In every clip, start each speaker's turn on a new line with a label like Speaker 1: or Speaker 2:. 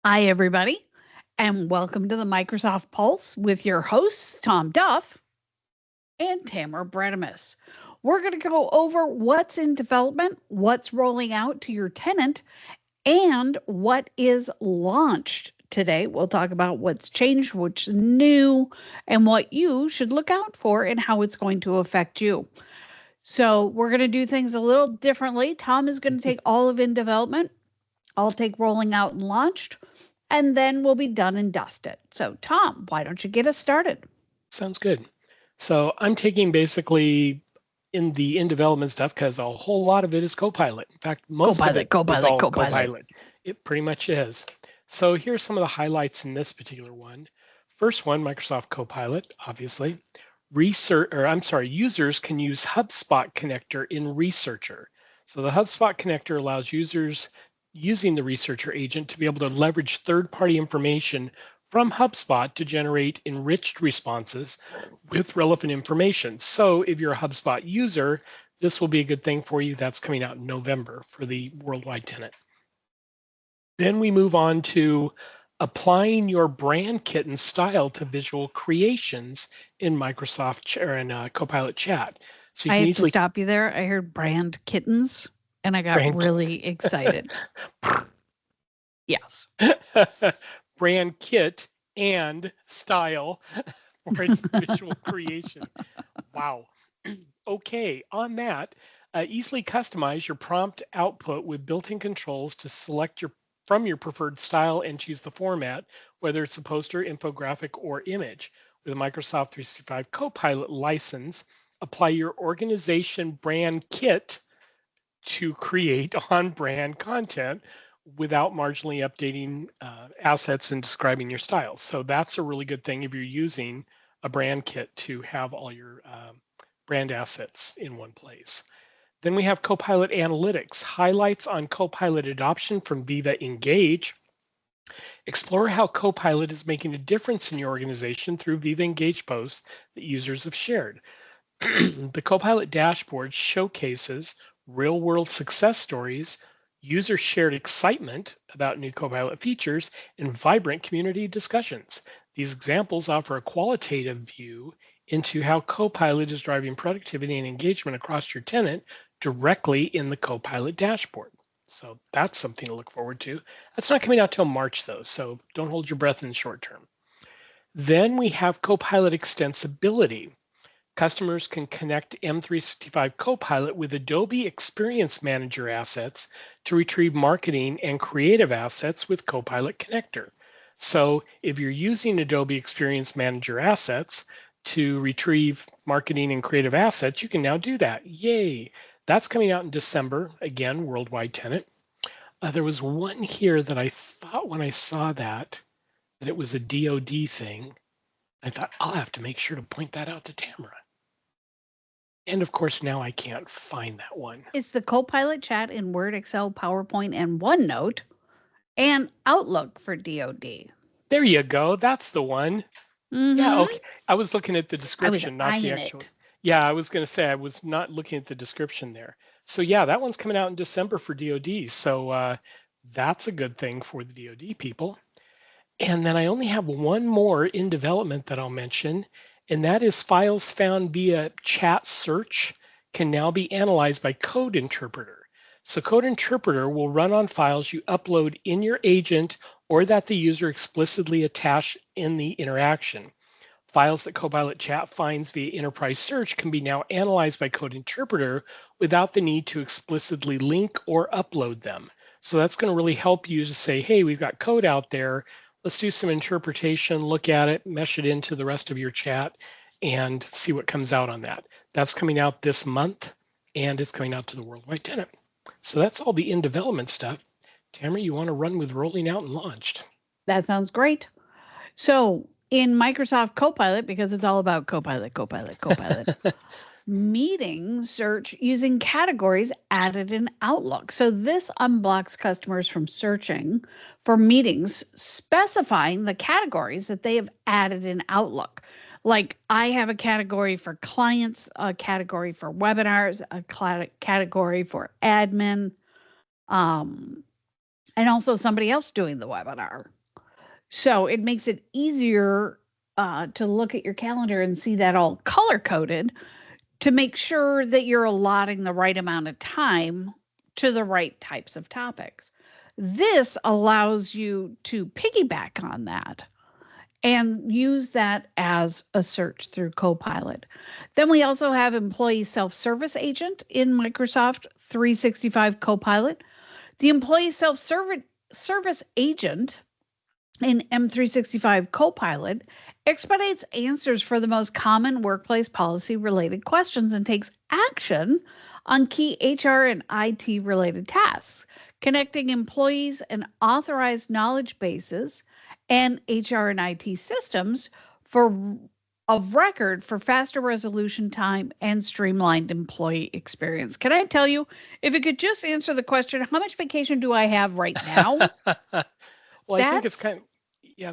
Speaker 1: Hi, everybody, and welcome to the Microsoft Pulse with your hosts, Tom Duff and Tamara Bredemus. We're going to go over what's in development, what's rolling out to your tenant, and what is launched today. We'll talk about what's changed, what's new, and what you should look out for and how it's going to affect you. So, we're going to do things a little differently. Tom is going to take all of in development. I'll take rolling out and launched, and then we'll be done and dusted. So, Tom, why don't you get us started?
Speaker 2: Sounds good. So I'm taking basically in development stuff because a whole lot of it is Copilot. In fact, most of
Speaker 1: Copilot,
Speaker 2: it is
Speaker 1: Copilot,
Speaker 2: all
Speaker 1: Copilot.
Speaker 2: Copilot. It pretty much is. So here's some of the highlights in this particular one. First one, Microsoft Copilot, obviously. Users can use HubSpot connector in Researcher. So the HubSpot connector allows users using the Researcher agent to be able to leverage third-party information from HubSpot to generate enriched responses with relevant information. So if you're a HubSpot user, this will be a good thing for you. That's coming out in November for the worldwide tenant. Then we move on to applying your brand kitten style to visual creations in Microsoft or in Copilot Chat. So you
Speaker 1: I
Speaker 2: can
Speaker 1: have to
Speaker 2: easily
Speaker 1: stop you there. I heard brand kittens and I got
Speaker 2: brand
Speaker 1: really excited. Yes.
Speaker 2: brand kit and style for visual creation. Wow. Okay, on that, easily customize your prompt output with built-in controls to select from your preferred style and choose the format, whether it's a poster, infographic, or image. With a Microsoft 365 Copilot license, apply your organization brand kit to create on-brand content without marginally updating assets and describing your style. So that's a really good thing if you're using a brand kit to have all your brand assets in one place. Then we have Copilot Analytics, highlights on Copilot adoption from Viva Engage. Explore how Copilot is making a difference in your organization through Viva Engage posts that users have shared. The Copilot dashboard showcases real world success stories, user shared excitement about new Copilot features, and vibrant community discussions. These examples offer a qualitative view into how Copilot is driving productivity and engagement across your tenant directly in the Copilot dashboard. So that's something to look forward to. That's not coming out till March, though, so don't hold your breath in the short term. Then we have Copilot extensibility. Customers can connect M365 Copilot with Adobe Experience Manager assets to retrieve marketing and creative assets with Copilot Connector. So if you're using Adobe Experience Manager assets to retrieve marketing and creative assets, you can now do that. Yay! That's coming out in December, again, worldwide tenant. There was one here that I thought when I saw that it was a DoD thing. I thought I'll have to make sure to point that out to Tamara. And of course, now I can't find that one.
Speaker 1: It's the Copilot chat in Word, Excel, PowerPoint, and OneNote and Outlook for DoD.
Speaker 2: There you go. That's the one. Yeah,
Speaker 1: Mm-hmm.
Speaker 2: okay. I was looking at the
Speaker 1: I was
Speaker 2: description, not the
Speaker 1: eyeing
Speaker 2: actual.
Speaker 1: it.
Speaker 2: Yeah, I was going to say I was not looking at the description there. So yeah, that one's coming out in December for DoD. So that's a good thing for the DoD people. And then I only have one more in development that I'll mention, and that is files found via chat search can now be analyzed by Code Interpreter. So Code Interpreter will run on files you upload in your agent or that the user explicitly attached in the interaction. Files that Copilot Chat finds via enterprise search can be now analyzed by Code Interpreter without the need to explicitly link or upload them. So that's going to really help you to say, hey, we've got code out there. Let's do some interpretation, look at it, mesh it into the rest of your chat, and see what comes out on that. That's coming out this month, and it's coming out to the worldwide tenant. So that's all the in development stuff. Tamara, you want to run with rolling out and launched?
Speaker 1: That sounds great. So, in Microsoft Copilot, because it's all about Copilot, Copilot, Copilot, meeting search using categories added in Outlook. So this unblocks customers from searching for meetings, specifying the categories that they have added in Outlook. Like I have a category for clients, a category for webinars, a category for admin, um, and also somebody else doing the webinar. So it makes it easier to look at your calendar and see that all color coded to make sure that you're allotting the right amount of time to the right types of topics. This allows you to piggyback on that and use that as a search through Copilot. Then we also have Employee Self-Service Agent in Microsoft 365 Copilot. The Employee Self-Service Agent in M365 Copilot expedites answers for the most common workplace policy related questions and takes action on key HR and IT related tasks, connecting employees and authorized knowledge bases and HR and IT systems for of record for faster resolution time and streamlined employee experience. Can I tell you, if it could just answer the question, how much vacation do I have right now?
Speaker 2: Well, I think
Speaker 1: That's
Speaker 2: it's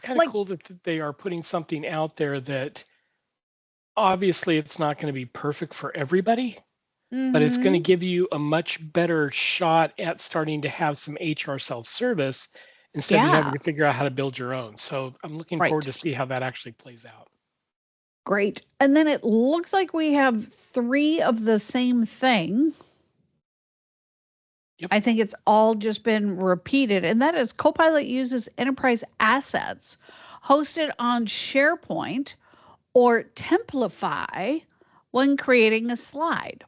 Speaker 2: kind of
Speaker 1: like,
Speaker 2: cool that they are putting something out there that obviously it's not going to be perfect for everybody, but it's going to
Speaker 1: mm-hmm.
Speaker 2: give you a much better shot at starting to have some HR self-service instead of you having
Speaker 1: Yeah,
Speaker 2: to figure out how to build your own. So I'm looking forward
Speaker 1: right.
Speaker 2: to see how that actually plays out.
Speaker 1: Great. And then it looks like we have three of the same thing.
Speaker 2: Yep.
Speaker 1: I think it's all just been repeated, and that is Copilot uses enterprise assets hosted on SharePoint or Templify when creating a slide.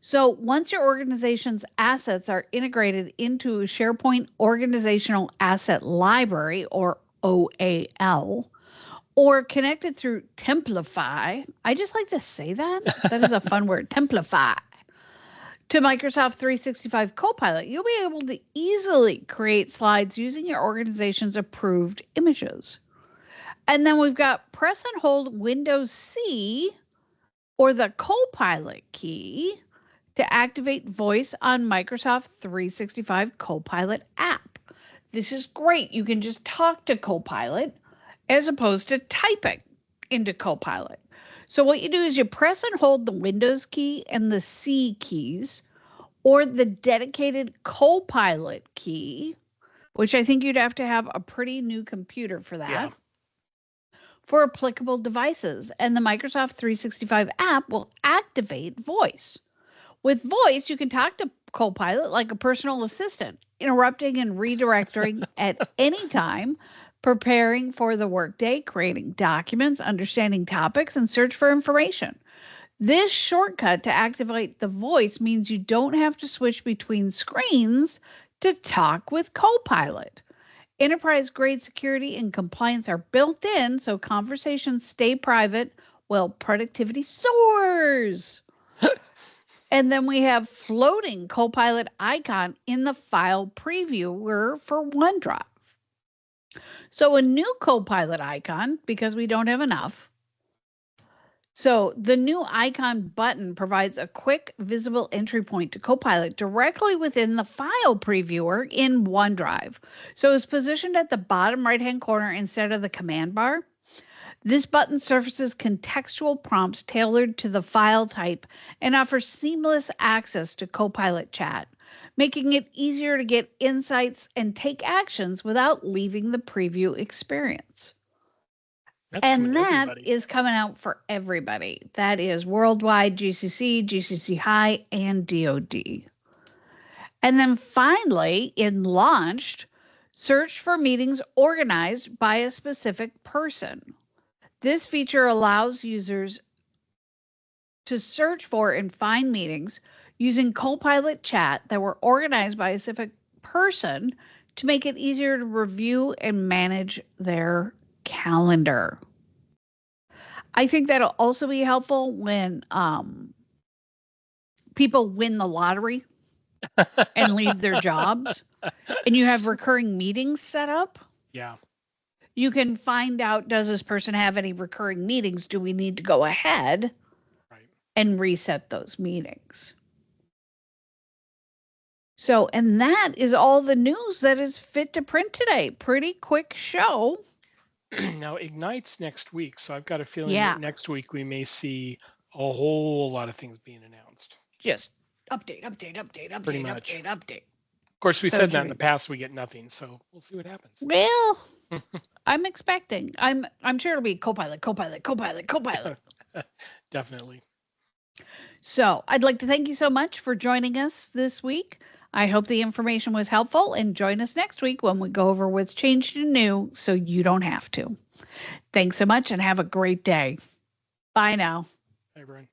Speaker 1: So once your organization's assets are integrated into a SharePoint Organizational Asset Library or OAL, or connected through Templify. I just like to say that. That is a fun word, Templify. To Microsoft 365 Copilot, you'll be able to easily create slides using your organization's approved images. And then we've got press and hold Windows C or the Copilot key to activate voice on Microsoft 365 Copilot app. This is great. You can just talk to Copilot as opposed to typing into Copilot. So what you do is you press and hold the Windows key and the C keys or the dedicated Copilot key, which I think you'd have to have a pretty new computer for
Speaker 2: Yeah.
Speaker 1: that, for applicable devices. And the Microsoft 365 app will activate voice. With voice, you can talk to Copilot like a personal assistant, interrupting and redirecting at any time, preparing for the workday, creating documents, understanding topics, and search for information. This shortcut to activate the voice means you don't have to switch between screens to talk with Copilot. Enterprise grade security and compliance are built in so conversations stay private while productivity soars. And then we have floating Copilot icon in the file previewer for OneDrive. So a new Copilot icon, because we don't have enough. So the new icon button provides a quick visible entry point to Copilot directly within the file previewer in OneDrive. So it's positioned at the bottom right-hand corner instead of the command bar. This button surfaces contextual prompts tailored to the file type and offers seamless access to Copilot chat, making it easier to get insights and take actions without leaving the preview experience.
Speaker 2: That's coming
Speaker 1: And
Speaker 2: to
Speaker 1: that
Speaker 2: everybody.
Speaker 1: is coming out for everybody. That is worldwide GCC, GCC High, and DoD. And then finally, in launched, search for meetings organized by a specific person. This feature allows users to search for and find meetings using Copilot chat that were organized by a specific person to make it easier to review and manage their calendar. I think that'll also be helpful when people win the lottery and leave their jobs and you have recurring meetings set up.
Speaker 2: Yeah.
Speaker 1: You can find out, does this person have any recurring meetings? Do we need to go ahead
Speaker 2: Right.
Speaker 1: and reset those meetings? So, and that is all the news that is fit to print today. Pretty quick show.
Speaker 2: Now Ignite's next week, so I've got a feeling that
Speaker 1: Yeah,
Speaker 2: next week we may see a whole lot of things being announced.
Speaker 1: just update, update, update,
Speaker 2: Pretty
Speaker 1: update,
Speaker 2: much.
Speaker 1: update, update.
Speaker 2: Of course, we
Speaker 1: So
Speaker 2: said
Speaker 1: it
Speaker 2: that
Speaker 1: should
Speaker 2: in the
Speaker 1: be.
Speaker 2: past. We get nothing, so we'll see what happens.
Speaker 1: Well, I'm expecting. I'm sure it'll be Copilot, Copilot, Copilot, Copilot.
Speaker 2: Definitely.
Speaker 1: So I'd like to thank you so much for joining us this week. I hope the information was helpful and join us next week when we go over what's changed and new so you don't have to. Thanks so much and have a great day. Bye now.
Speaker 2: Hi, everyone.